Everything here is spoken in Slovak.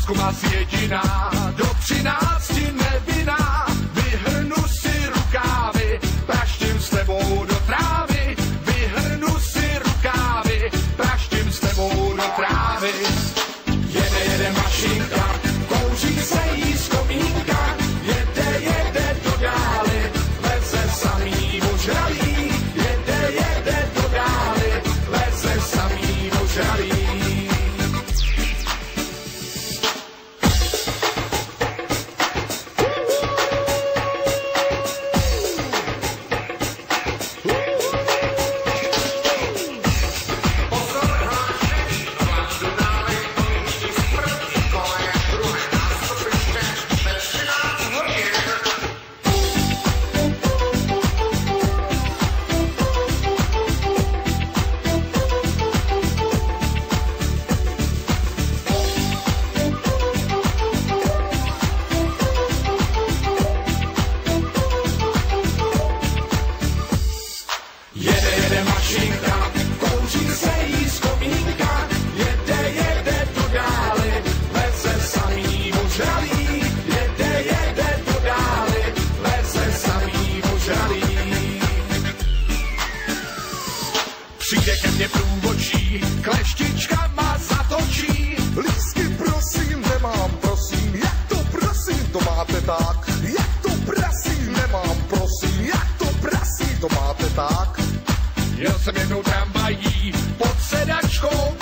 Průzkumaz jediná, do 13 nevinná, vyhrnu si rukávy, praštím s tebou do trávy, vyhrnu si rukávy, praštím s tebou do trávy. Jede mašinka, kouří se jí z komínka, jede do dály, veze samý ožralý, jede do dály, veze samý ožralý. Jede mašinka, kouří se jí z komínka, jede do dály, veze samý ožralý, jede do dály, veze samý ožralý. Přijde ke mně průvočí, kleštička má zatočí. Lístky prosím, nemám prosím, jak to prosím, to máte tak. Jak to prosím, nemám prosím, jak to prosím, to máte tak. Jel jsem jednou tramvají pod sedačkou,